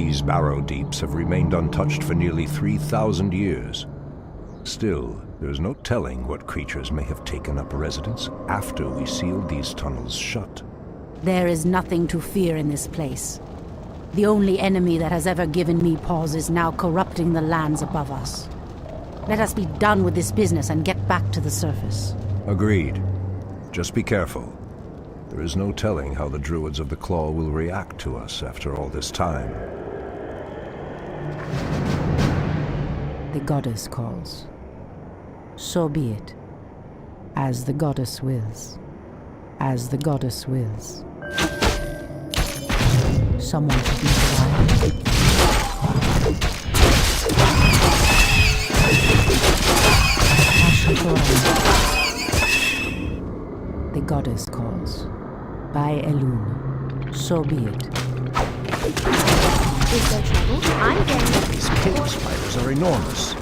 These barrow deeps have remained untouched for nearly 3,000 years. Still, there's no telling what creatures may have taken up residence after we sealed these tunnels shut. There is nothing to fear in this place. The only enemy that has ever given me pause is now corrupting the lands above us. Let us be done with this business and get back to the surface. Agreed. Just be careful. There is no telling how the Druids of the Claw will react to us after all this time. The goddess calls. So be it. As the goddess wills. As the goddess wills. Someone should be alive. The goddess calls. By Elune. So be it. Is there trouble? I'm game. These cave spiders are enormous.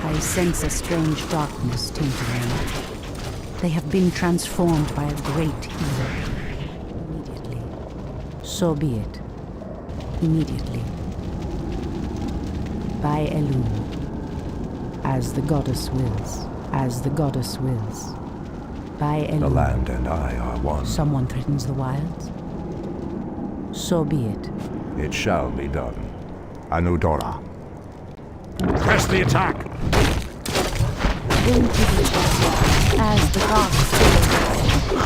I sense a strange darkness tainting them. They have been transformed by a great evil. Immediately. So be it. Immediately. By Elune. As the goddess wills. As the goddess wills. By Elune. The land and I are one. Someone threatens the wilds. So be it. It shall be done. Anudora. Press the attack! Into the shadow, as the gods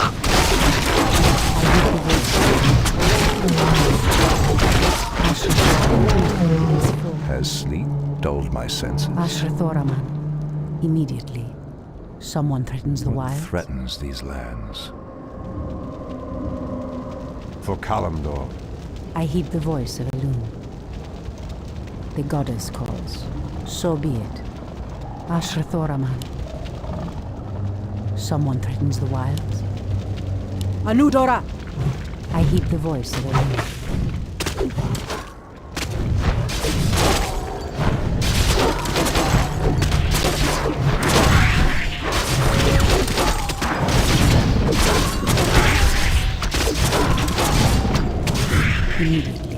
Has sleep dulled my senses? Ashra Thoraman. Immediately. Someone threatens the What wilds. threatens these lands? For Kalimdor. I heed the voice of Elune. The goddess calls. So be it. Ashra Thoraman. Someone threatens the wilds. Anudora! I heed the voice of Elune. Immediately.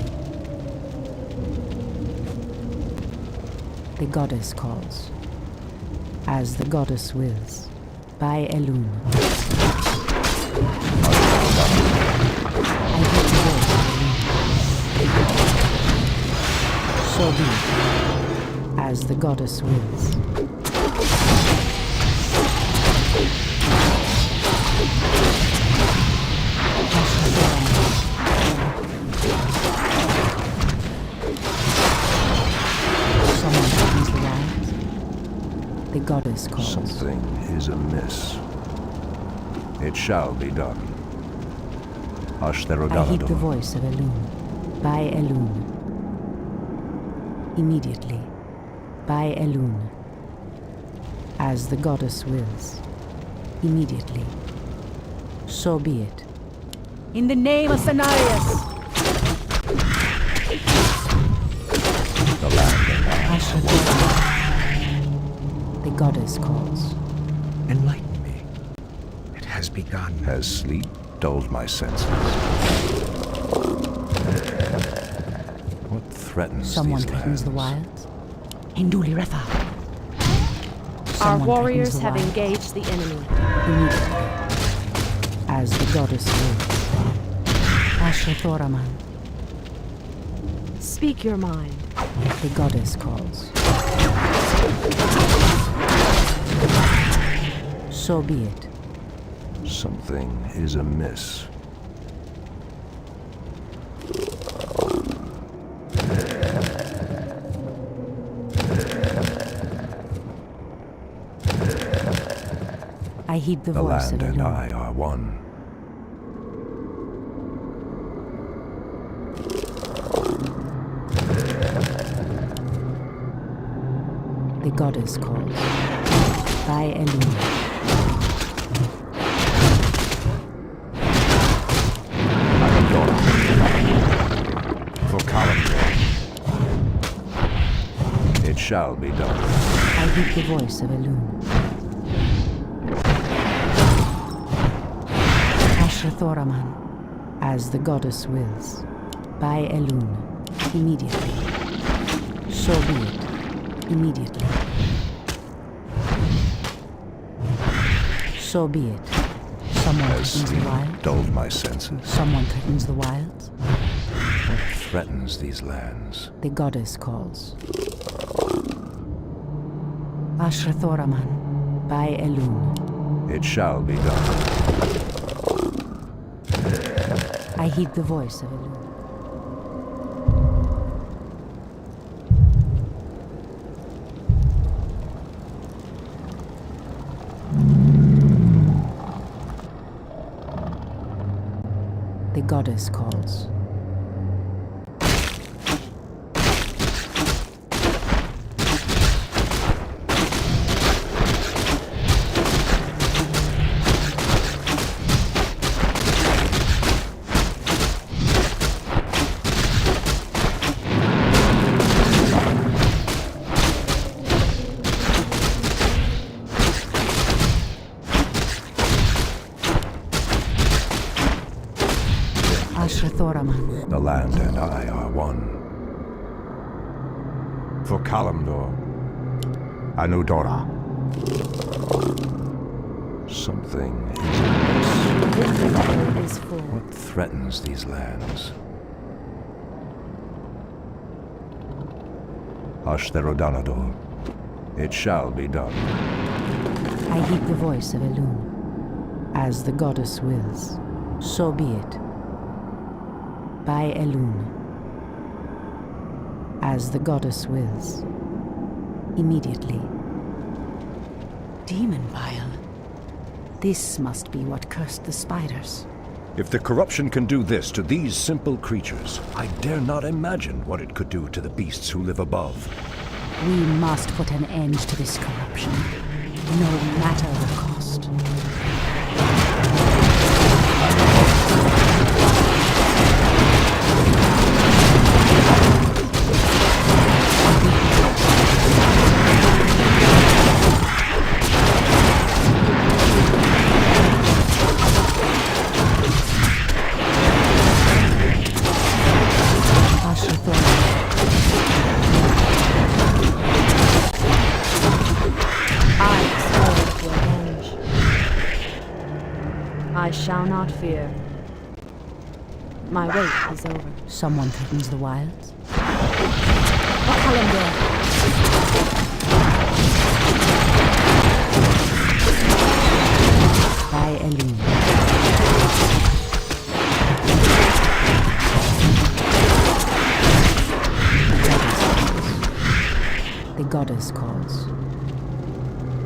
The goddess calls. As the goddess wills. By Elune. I hear the voice of Elune. So be it. As the goddess wills. Someone threatens the wilds. The goddess calls. Something is amiss. It shall be done. I heed the Ashtherodaladum. voice of Elune. By Elune. Immediately. By Elune. As the goddess wills. Immediately. So be it. In the name of Cenarius! The land and I. The goddess calls. Enlighten me. It has begun. Has sleep dulled my senses? What threatens Someone these threatens the lands? wilds. Induli Retha. Our Someone warriors threatens have the wilds. engaged the enemy. Immediately. As the goddess wills. Ashra Thoraman. Speak your mind. The goddess calls. So be it. Something is amiss. I heed the The voice land of and Elune. I are one. The goddess calls. By Elune. For Kalimdor. It shall be done. I heed the voice of Elune. Ashra Thoraman. As the goddess wills. By Elune. Immediately. So be it. Immediately. So be it. Someone Has threatens the sleep wild. dulled my senses? Someone threatens the wilds. What threatens these lands? The goddess calls. Ashrathoraman, by Elun. It shall be done. I heed the voice of Elun. The goddess calls. Ashrathoraman. The land and I are one. For Kalimdor, Anudora. Something is amiss. This letter is for What threatens these lands? Ashtherodanador. It shall be done. I heed the voice of Elun. As the goddess wills, so be it. By Elun. As the goddess wills. Immediately. Demon Vial. This must be what cursed the spiders. If the corruption can do this to these simple creatures, I dare not imagine what it could do to the beasts who live above. We must put an end to this corruption, no matter the cost. I shall not fear. My wait is over. Someone threatens the wilds. By Elun. The goddess calls.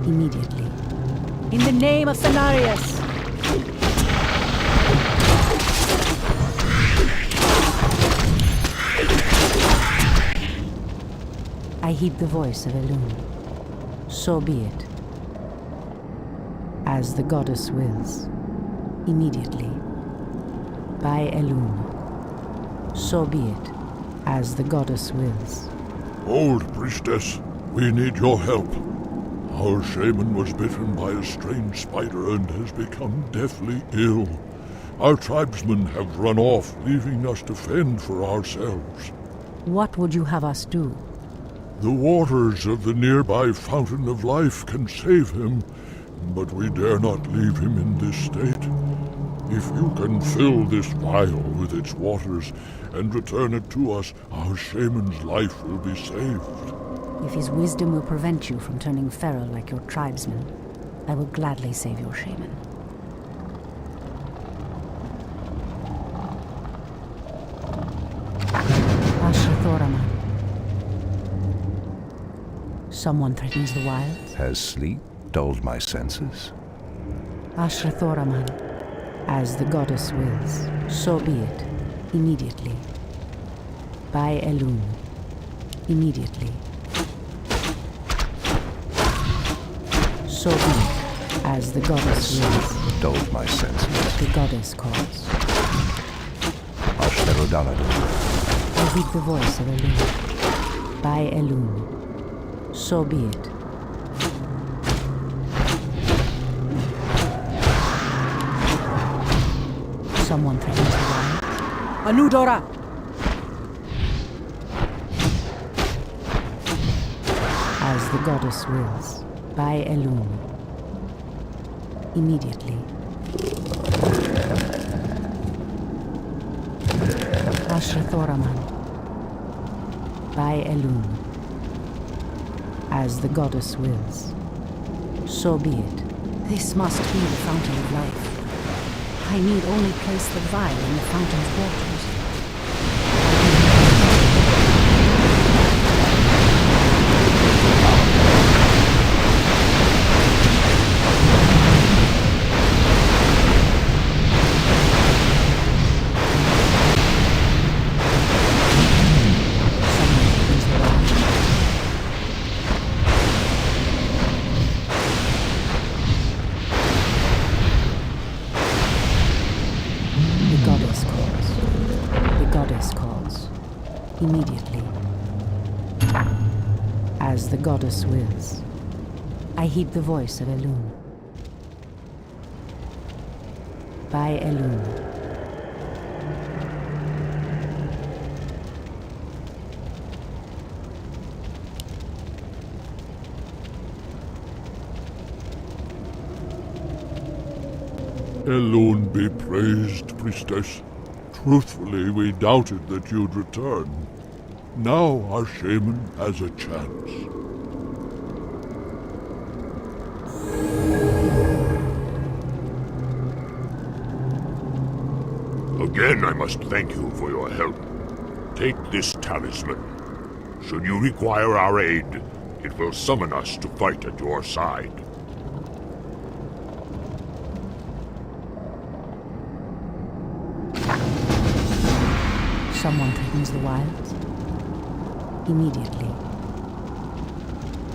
Immediately. In the name of Cenarius! I heed the voice of Elun. So be it. As the goddess wills. Immediately. By Elun. So be it. As the goddess wills. Old priestess, we need your help. Our shaman was bitten by a strange spider and has become deathly ill. Our tribesmen have run off, leaving us to fend for ourselves. What would you have us do? The waters of the nearby Fountain of Life can save him, but we dare not leave him in this state. If you can fill this vial with its waters and return it to us, our shaman's life will be saved. If his wisdom will prevent you from turning feral like your tribesmen, I will gladly save your shaman. Ashrathoraman. Someone threatens the wilds. Has sleep dulled my senses? Ashrathoraman. As the goddess wills, so be it. Immediately. By Elun. Immediately. So be it. As the goddess wills, Dulled my senses. the goddess calls. Ashtherodanador. I heed the voice of Elun. By Elun. So be it. Someone threatens the wild. Anudora! As the goddess wills, by Elun. Immediately. Ashrathoraman, by Elun. As the goddess wills, so be it. This must be the fountain of life. I need only place the vial in the fountain's waters. Immediately. As the goddess wills, I heed the voice of Elun. By Elun. Elun be praised, priestess. Truthfully, we doubted that you'd return. Now our shaman has a chance. Again, I must thank you for your help. Take this talisman. Should you require our aid, it will summon us to fight at your side. Someone threatens the wilds. Immediately.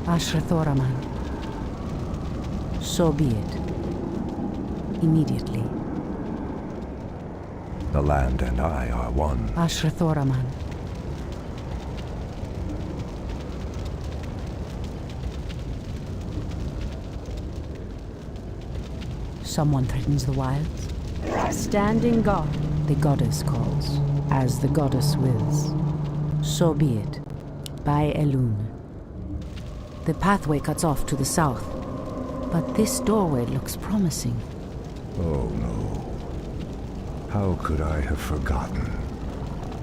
Ashrathoraman. So be it. Immediately. The land and I are one. Ashrathoraman. Someone threatens the wilds. Standing guard. The goddess calls. As the goddess wills. So be it. By Elun. The pathway cuts off to the south, but this doorway looks promising. Oh no. How could I have forgotten?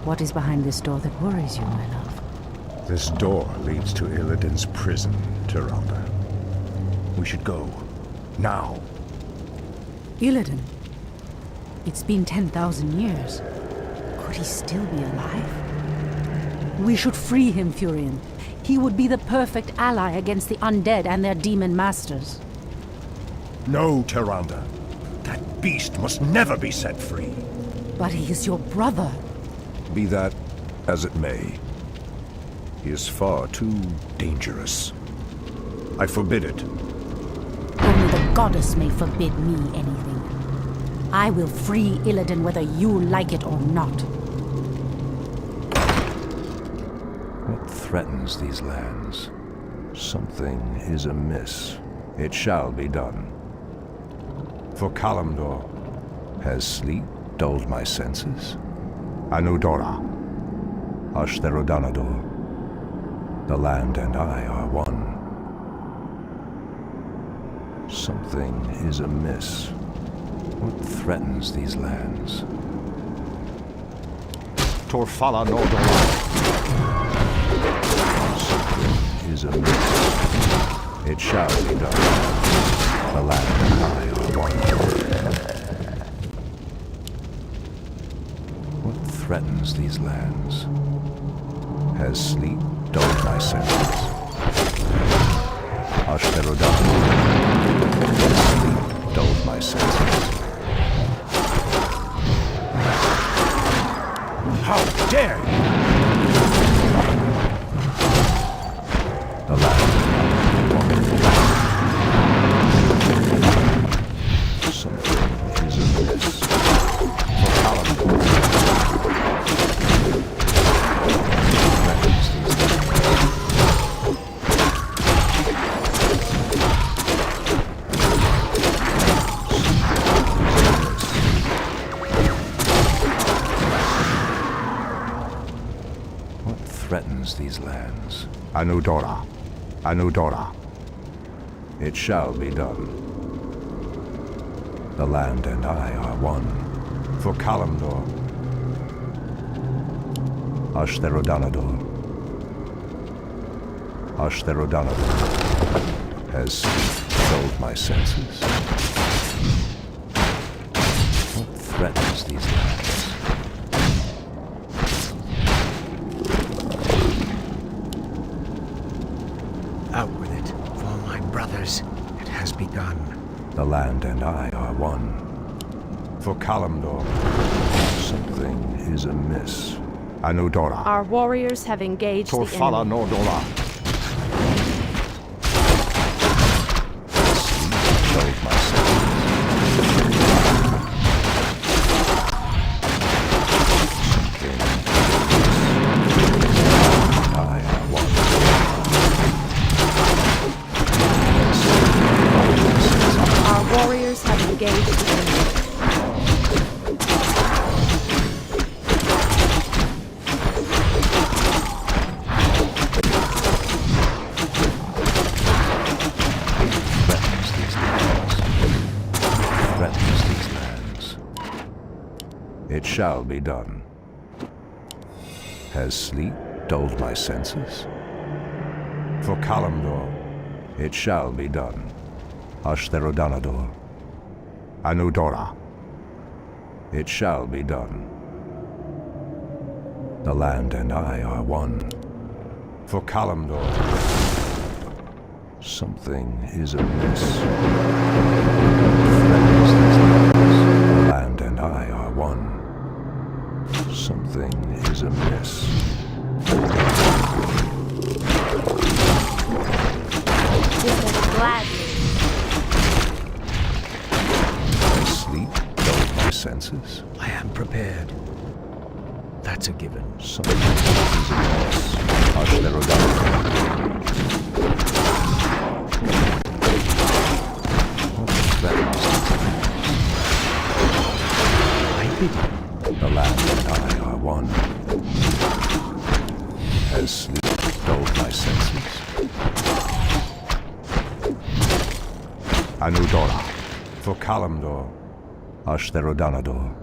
What is behind this door that worries you, my love? This door leads to Illidan's prison, Tyrande. We should go. Now. Illidan? It's been 10,000 years. Could he still be alive? We should free him, Furion. He would be the perfect ally against the undead and their demon masters. No, Tyrande. That beast must never be set free. But he is your brother. Be that as it may, he is far too dangerous. I forbid it. Only the goddess may forbid me anything. I will free Illidan whether you like it or not. What threatens these lands? Something is amiss. It shall be done. For Kalimdor, has sleep dulled my senses? Anudora, Ashtherodanador, the land and I are one. Something is amiss. What threatens these lands? Torfala Nordora. Something is amiss. It shall be done. The land and I are one. What threatens these lands? Has sleep dulled my senses? Ashtherodanador. Sleep dulled my senses. How dare you! The land. Something is amiss. For Kalimdor. Threatens these lands. Threatens these lands. Anudora, Anudora. It shall be done. The land and I are one. For Kalimdor. Ashtherodanador. Ashtherodanador has dulled my senses. What threatens these lands? Out with it, for my brothers. It has begun. The land and I are one. For Kalimdor, something is amiss. Anudora. Our warriors have engaged the Torfala enemy. Nordora. Dulled my senses. I are one. Our warriors have engaged the enemy. Threatens these lands. It shall be done. Has sleep dulled my senses? For Kalimdor, it shall be done. Ashtherodanador. Anudora. It shall be done. The land and I are one. For Kalimdor, something is amiss. Threatens these lands. The land and I are one. Something is amiss. This is gladly. Sleep dulled my senses. I am prepared. That's a given. Something is amiss. Ashtherodanador. What threatens these lands? I bid you. The land and I are one. Has sleep dulled my senses? Anudora. For Kalimdor. Ashtherodanador.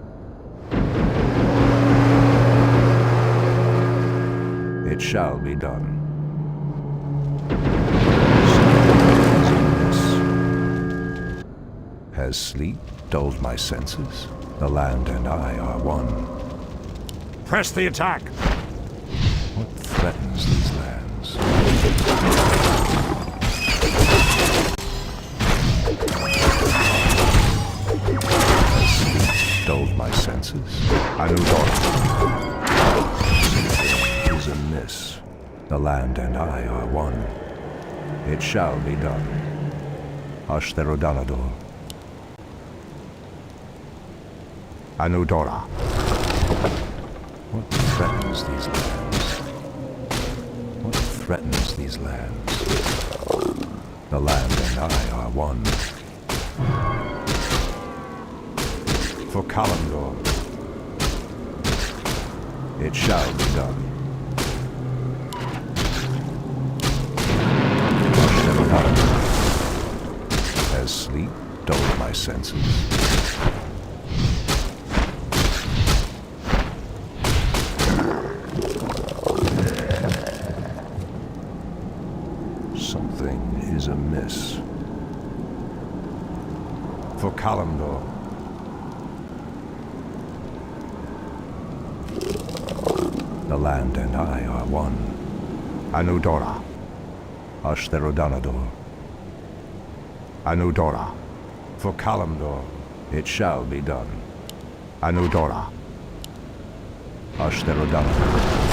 It shall be done. Has sleep dulled my senses? The land and I are one. Press the attack! What threatens these lands? Has sleep dulled my senses? Anudora. Is amiss. The land and I are one. It shall be done. Ashtherodanador. Anudora. What threatens these lands? What threatens these lands? The land and I are one. For Kalimdor, it shall be done. Has sleep dulled my senses? Something is amiss. For Kalimdor, the land and I are one. Anudora. Ashtherodanador. Anudora. For Kalimdor, it shall be done. Anudora. Ashtherodanador.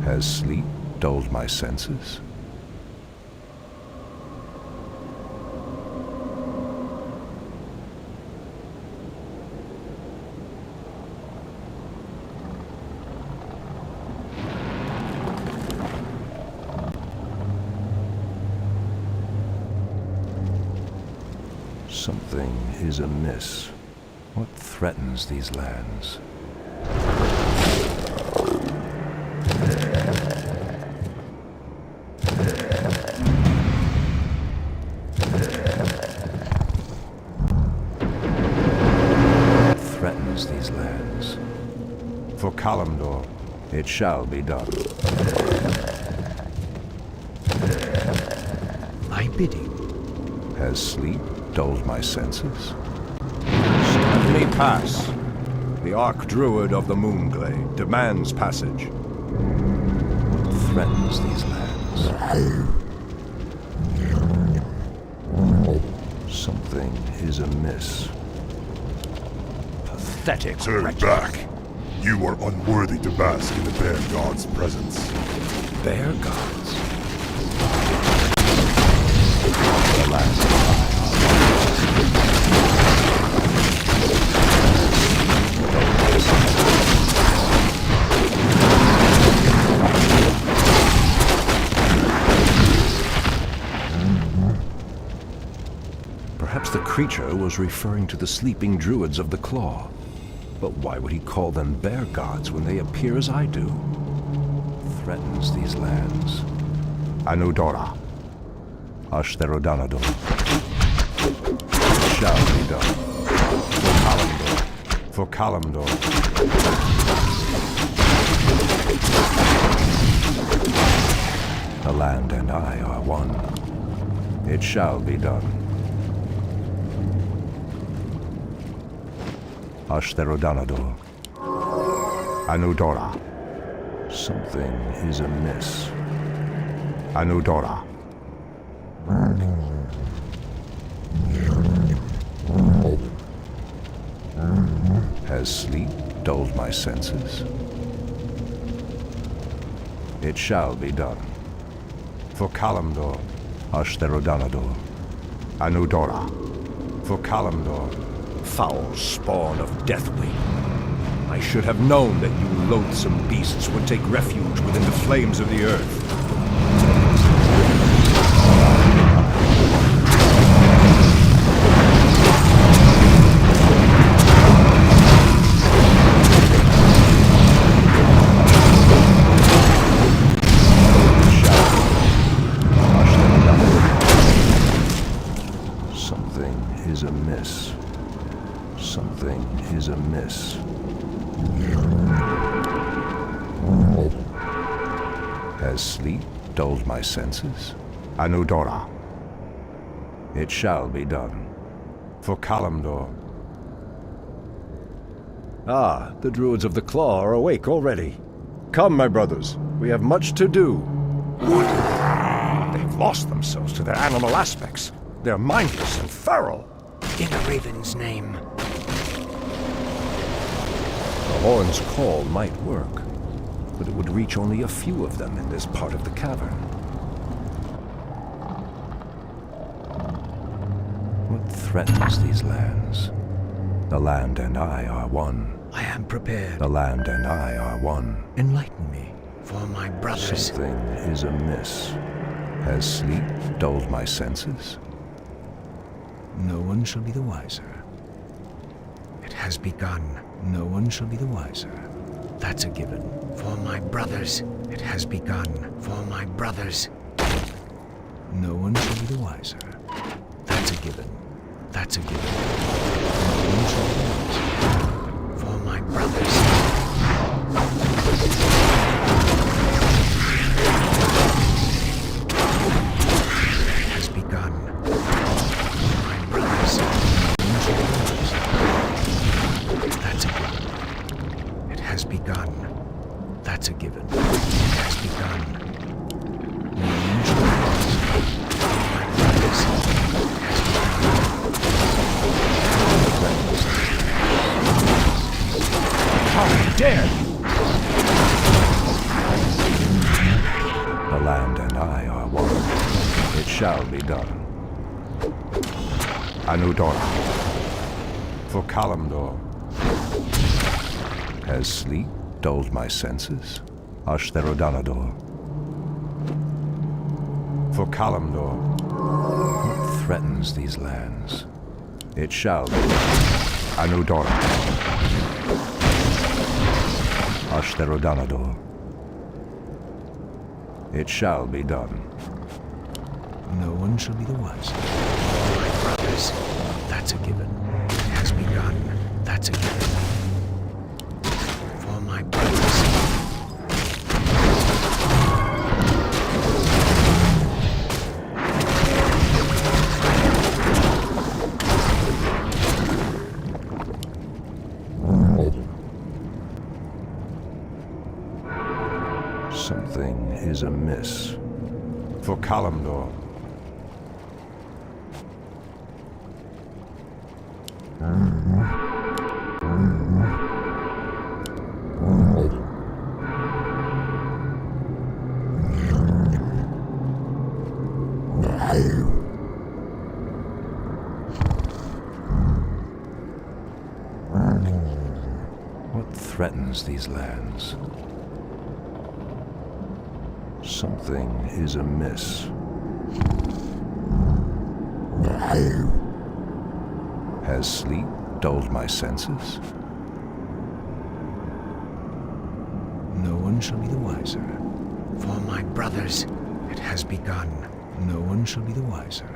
Has sleep dulled my senses? Something is amiss. What threatens these lands? Threatens these lands. For Kalimdor, it shall be done. My bidding. Has sleep dulled my senses? Let me pass. The Archdruid of the Moonglade demands passage. What threatens these lands? Something is amiss. Pathetic Turn wretch. back. You are unworthy to bask in the Bear God's presence. Bear gods. Alas, perhaps the creature was referring to the sleeping druids of the Claw. But why would he call them bear gods when they appear as I do? Threatens these lands. Anudora. Ashtherodanador. Shall be done. For Kalimdor. The land and I are one. It shall be done. Ashtherodanador. Anudora. Something is amiss. Anudora. Has sleep dulled my senses? It shall be done. For Kalimdor. Ashtherodanador. Anudora. For Kalimdor. Foul spawn of Deathwing. I should have known that you loathsome beasts would take refuge within the flames of the earth. Something is amiss. Something is amiss. Has sleep dulled my senses? Anudora. It shall be done. For Kalimdor. Ah, the Druids of the Claw are awake already. Come, my brothers, we have much to do. They've lost themselves to their animal aspects. They're mindless and feral. In a raven's name. The horn's call might work, but it would reach only a few of them in this part of the cavern. What threatens these lands? The land and I are one. I am prepared. The land and I are one. Enlighten me, for my brothers. Something is amiss. Has sleep dulled my senses? No one shall be the wiser. It has begun. No one shall be the wiser. That's a given. For my brothers, it has begun. For my brothers. No one shall be the wiser. That's a given. That's a given. No one shall be the wiser. For my brothers. It has begun. For my brothers. No one shall be the wiser. That's a given. It has begun. That's a given. It has begun. No one shall be the wiser. For my brothers. It has begun. How dare you! The land and I are one. It shall be done. Anudora. For Kalimdor. Has sleep dulled my senses? Ashtherodanador. For Kalimdor. What threatens these lands? It shall be Anudora. Ashtherodanador. It shall be done. No one shall be the wiser. My brothers, that's a given. It has begun. That's a given. For my brothers. Something is amiss. For Kalimdor. What threatens these lands? Something is amiss. Has sleep dulled my senses? No one shall be the wiser. For my brothers, it has begun. No one shall be the wiser.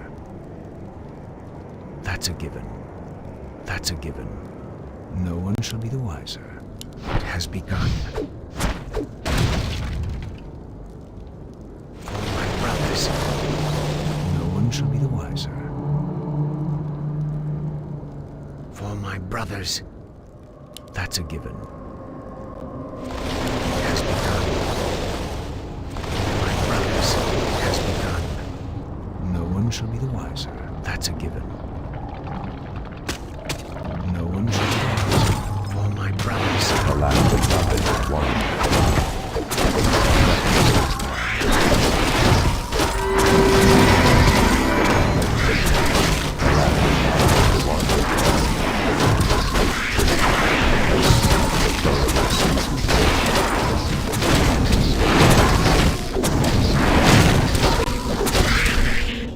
That's a given. That's a given. No one shall be the wiser. It has begun. For my brothers, no one shall be the wiser. For my brothers, that's a given. It has begun. For my brothers, it has begun. No one shall be the wiser. That's a given. No one shall be the wiser. For my brothers. The land of life one.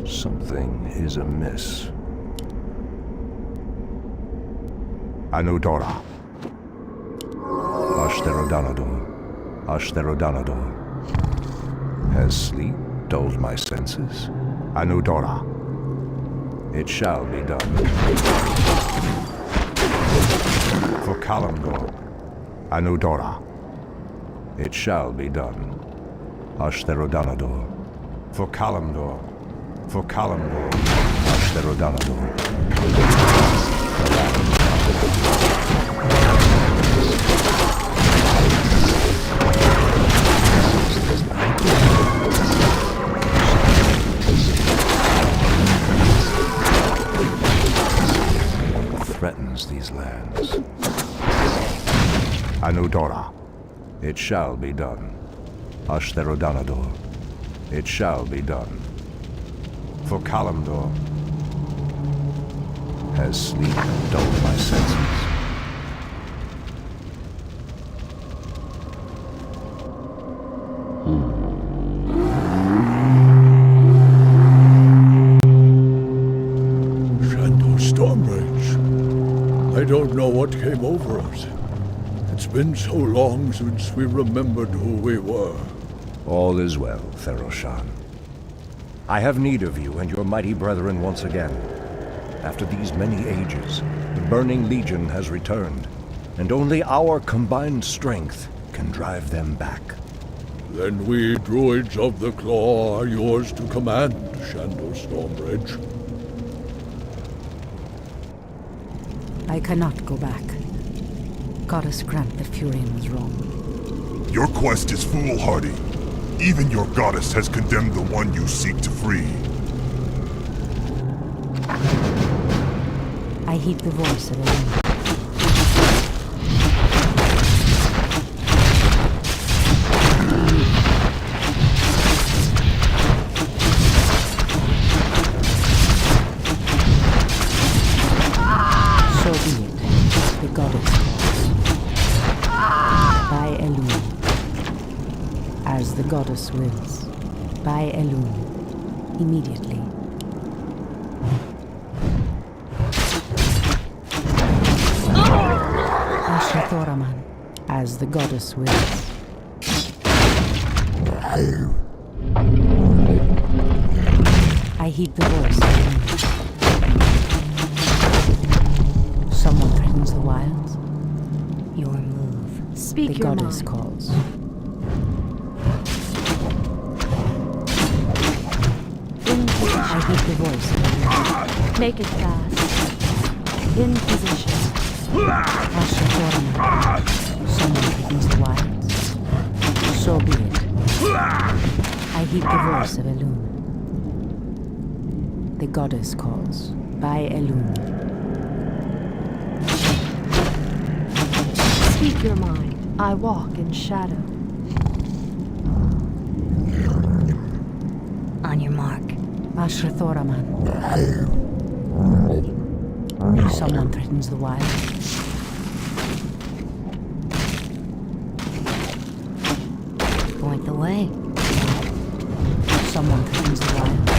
Something is amiss. Anudora. Ashtherodanador. Ashtherodanador. Has sleep dulled my senses? Anudora. It shall be done. For Kalimdor. Anudora. It shall be done. Ashtherodanador. For Kalimdor. For Kalimdor. Ashtherodanador. Threatens these lands. Anudora. It shall be done. Ashtherodanador. It shall be done. For Kalimdor. Has sleep dulled my senses? Shandor Stormrage. I don't know what came over us. It's been so long since we remembered who we were. All is well, Theroshan. I have need of you and your mighty brethren once again. After these many ages, the Burning Legion has returned, and only our combined strength can drive them back. Then we, Druids of the Claw, are yours to command, Shandor Stormrage. I cannot go back. Goddess grant that Furion was wrong. Your quest is foolhardy. Even your goddess has condemned the one you seek to free. I heed the voice of Elena. So be it. The goddess calls. By Elune. As the goddess wills. By Elune. Immediately. Thoraman, as the goddess wills. I heed the voice. Someone threatens the wilds. Your move. The Speak your goddess mind. calls. I heed the voice. Make it fast. In position. Asher Thorman. Someone threatens the wilds. So be it. I heed the voice of Elune. The goddess calls. By Elune. Speak your mind. I walk in shadow. On your mark. Asher Thoraman. Someone threatens the wild. Point the way. Someone threatens the wild.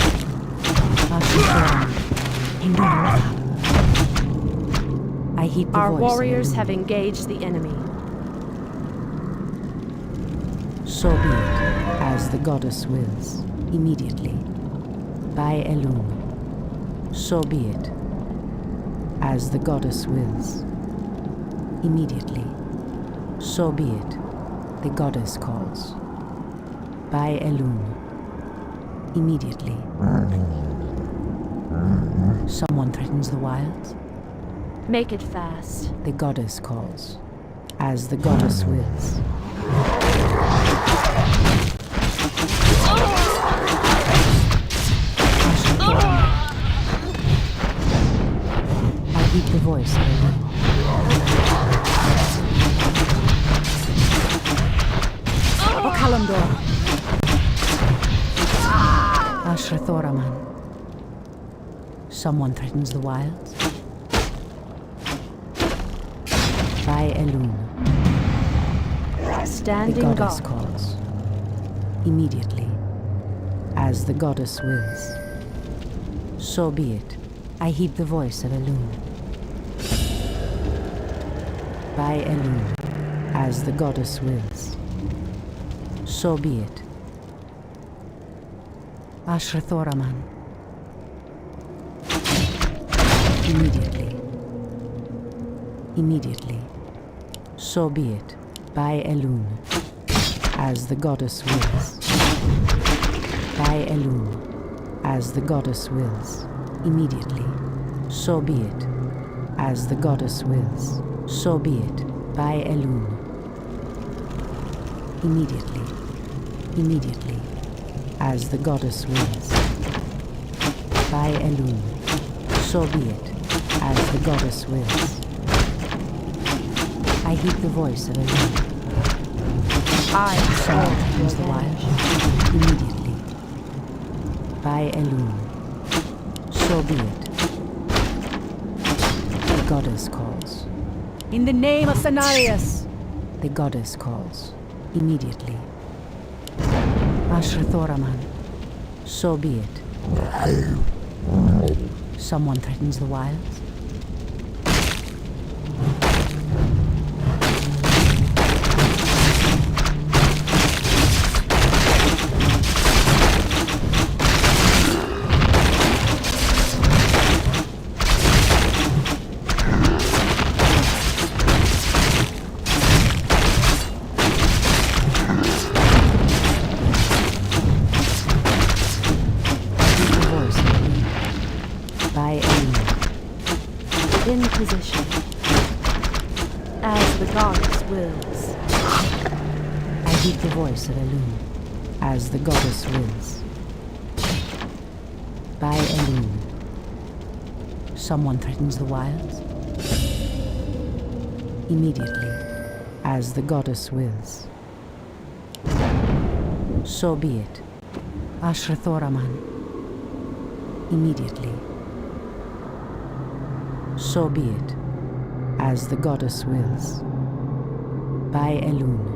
Asher Thoraman. I heed the Our voice. warriors of have Elune. engaged the enemy. So be it, as the goddess wills. Immediately. By Elune. So be it, as the goddess wills. Immediately. So be it, the goddess calls. By Elune. Immediately. Someone threatens the wilds. Make it fast. The goddess calls, as the goddess wills. I heed the voice of Elune. For Kalimdor. Asher Thoraman. Someone threatens the wilds. By Elune. The Standing goddess guard. calls. Immediately. As the goddess wills. So be it. I heed the voice of Elune. By Elune. As the goddess wills. So be it. Asher Thoraman. Immediately. Immediately. So be it. By Elune. As the goddess wills. By Elune. As the goddess wills. Immediately. So be it. As the goddess wills. So be it. By Elune. Immediately. Immediately. As the goddess wills. By Elune. So be it. As the goddess wills. I heed the voice of Elune. I Someone am threatens the wild. Immediately. By Elune. So be it. The goddess calls. In the name of Cenarius! The goddess calls. Immediately. Asher Thoraman. So be it. Someone threatens the wilds. The voice of Elune. By Elune. in position. As the goddess wills. I heed the voice of Elune, as the goddess wills. By Elune. Someone threatens the wilds? Immediately, as the goddess wills. So be it. Asher Thoraman. Immediately. So be it, as the goddess wills. By Elune.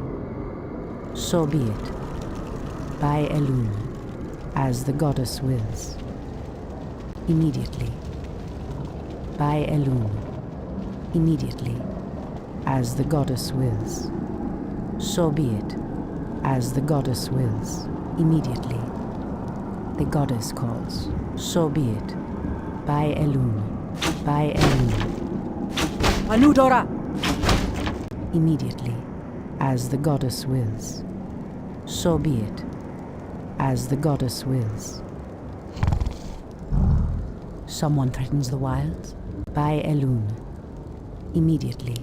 So be it, by Elune, as the goddess wills. Immediately. By Elune. Immediately, as the goddess wills. So be it, as the goddess wills. Immediately. The goddess calls. So be it. By Elun. By Elun. Anudora! Immediately. As the goddess wills. So be it. As the goddess wills. Someone threatens the wilds. By Elun. Immediately.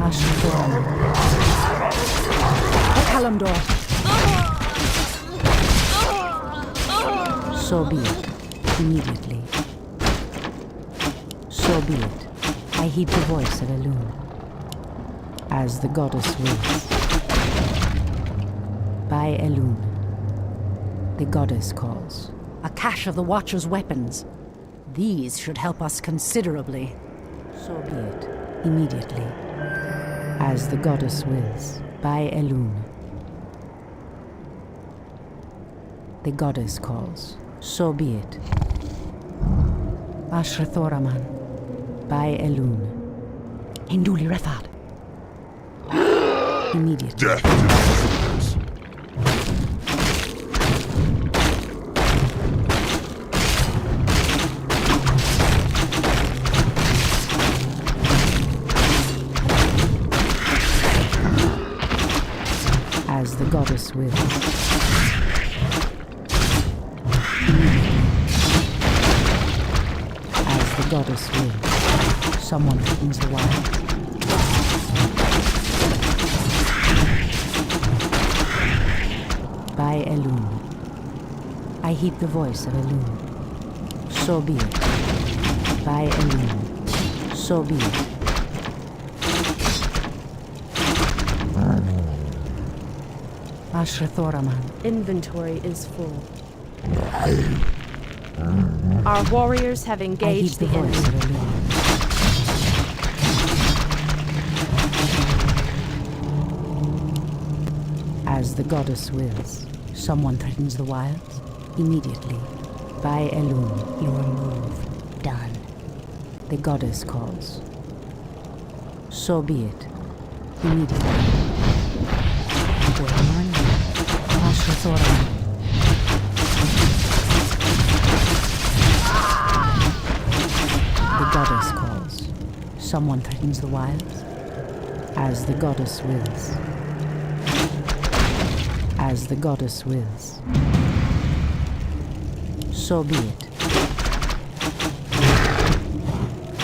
Ashtoran. Kalimdor. So be it. Immediately. So be it. I heed the voice of Elun. As the goddess wills. By Elun. The goddess calls. A cache of the Watcher's weapons. These should help us considerably. So be it. Immediately. As the goddess wills. By Elun. The goddess calls. So be it. Ashrathoraman. By Elun. Hinduli Rethad. Immediately. Death to the As the goddess wills. As the goddess wills. Someone threatens the wild. By Elun. I heed the voice of Elun. So be it. By Elun. So be it. Ashrathoraman. Inventory is full. Our warriors have I heed engaged the the voice enemy. of Elun. As the goddess wills. Someone threatens the wilds. Immediately. By Elun. Your move. Done. The goddess calls. So be it. Immediately. Waiting on you. Ashrathoraman. The goddess calls. Someone threatens the wilds. As the goddess wills. As the goddess wills. So be it.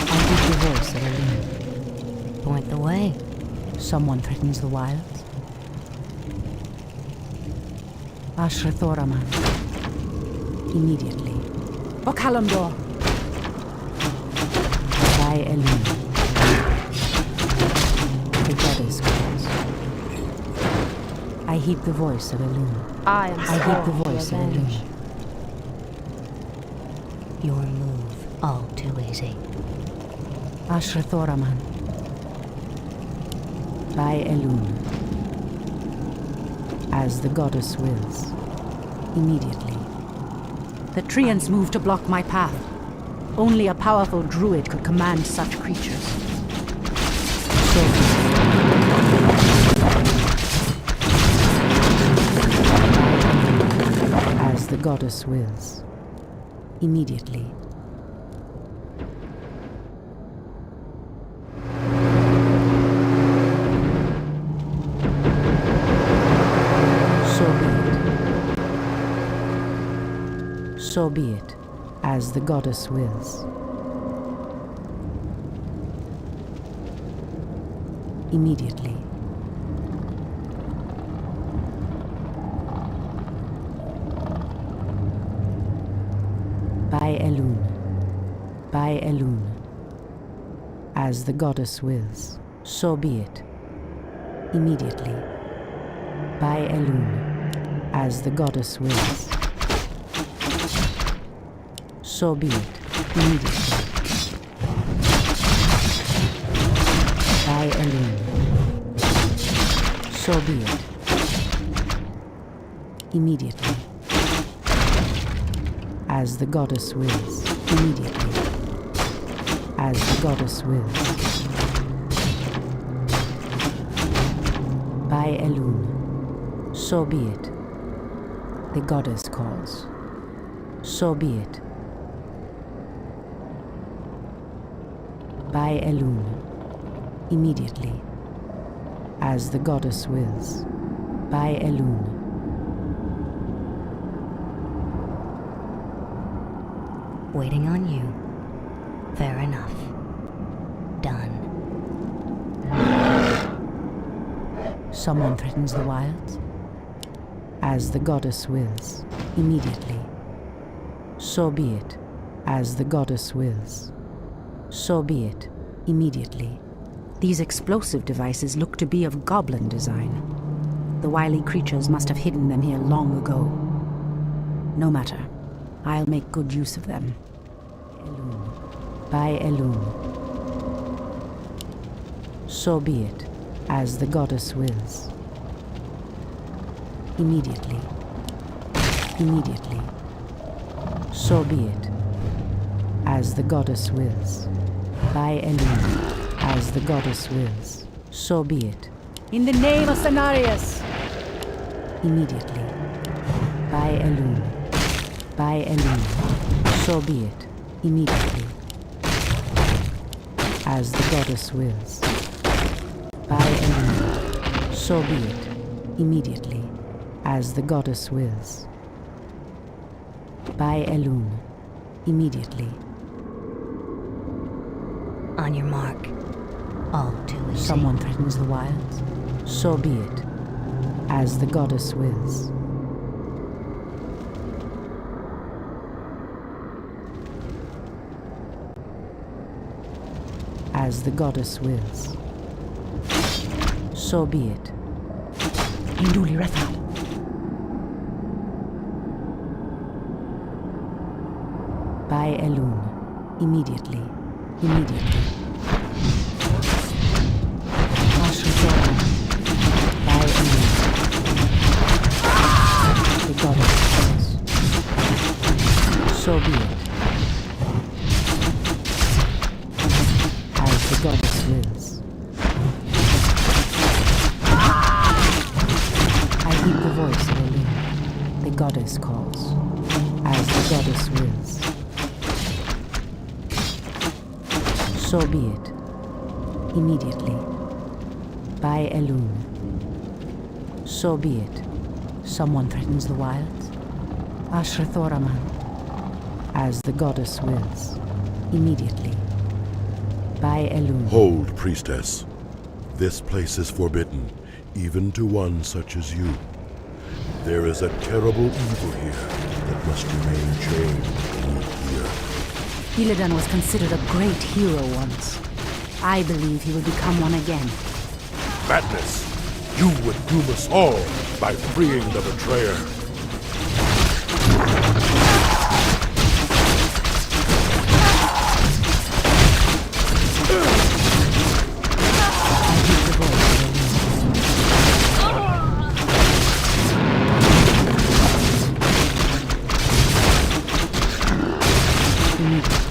I heed the voice of Elun. Point the way. Someone threatens the wilds. Ashrathoraman. Immediately. Okalimdor. By Elun. The goddess calls. I heed the voice of Elun. I am I heed the sworn to voice of Elun. avenge. Your move. All too easy. Ashrathoraman. By Elun. As the goddess wills. Immediately. The Treants move to block my path. Only a powerful druid could command such creatures. So as the goddess wills. Immediately. So be it, as the goddess wills. Immediately. By Elun. By Elun. As the goddess wills. So be it. Immediately. By Elun. As the goddess wills. So be it. Immediately. By Elun. So be it. Immediately. As the goddess wills. Immediately. As the goddess wills. By Elune. So be it. The goddess calls. So be it. By Elune. Immediately. As the goddess wills. By Elune. Waiting on you. Fair enough. Done. Someone threatens the wilds. As the goddess wills. Immediately. So be it. As the goddess wills. So be it. Immediately. These explosive devices look to be of goblin design. The wily creatures must have hidden them here long ago. No matter. I'll make good use of them. Elune. By Elune. So be it, as the goddess wills. Immediately. Immediately. So be it, as the goddess wills. By Elune, as the goddess wills. So be it. In the name of Cenarius! Immediately. By Elune. By Elune. So be it. Immediately. As the goddess wills. By Elune. So be it. Immediately. As the goddess wills. By Elune. Immediately. On your mark. All too easy. Someone threatens the wilds. So be it. As the goddess wills. As the goddess wills. So be it. Induli Rethal. By Elune. Immediately. Immediately. Ashrazora. By Elune. The goddess wills. So be it. As the goddess wills. I heed the voice of Elune. The goddess calls. As the goddess wills. So be it. Immediately. By Elune. So be it. Someone threatens the wilds. Ashrathoraman. As the goddess wills. Immediately. By Elune. Hold, priestess. This place is forbidden, even to one such as you. There is a terrible evil here that must remain chained beneath the earth. Illidan was considered a great hero once. I believe he will become one again. Madness! You would doom us all by freeing the betrayer. I heed the voice of Elune. Immediately.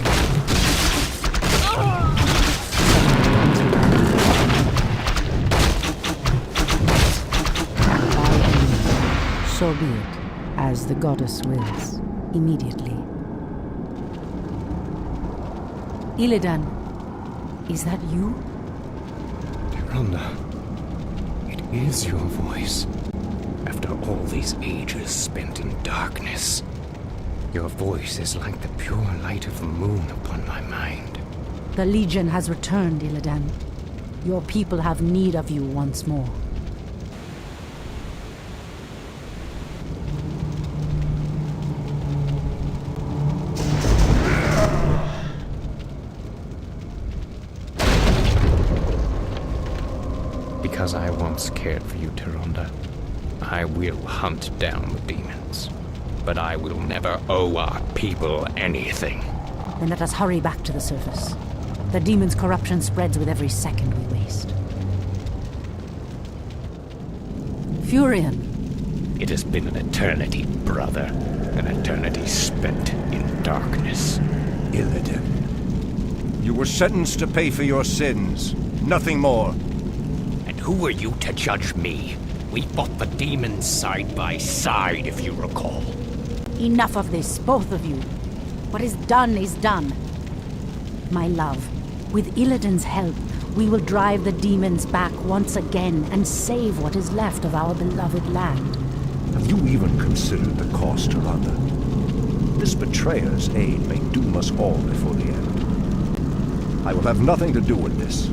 So be it, as the goddess wills. Immediately. Illidan, is that you? Tyrande, it is your voice. After all these ages spent in darkness, your voice is like the pure light of the moon upon my mind. The Legion has returned, Illidan. Your people have need of you once more. Because I once cared for you, Tyrande, I will hunt down the demons. But I will never owe our people anything. Then let us hurry back to the surface. The demon's corruption spreads with every second we waste. Furion! It has been an eternity, brother. An eternity spent in darkness. Illidan, you were sentenced to pay for your sins. Nothing more. And who are you to judge me? We fought the demons side by side, if you recall. Enough of this, both of you. What is done. My love, with Illidan's help, we will drive the demons back once again and save what is left of our beloved land. Have you even considered the cost, Yolanda? This betrayer's aid may doom us all before the end. I will have nothing to do with this.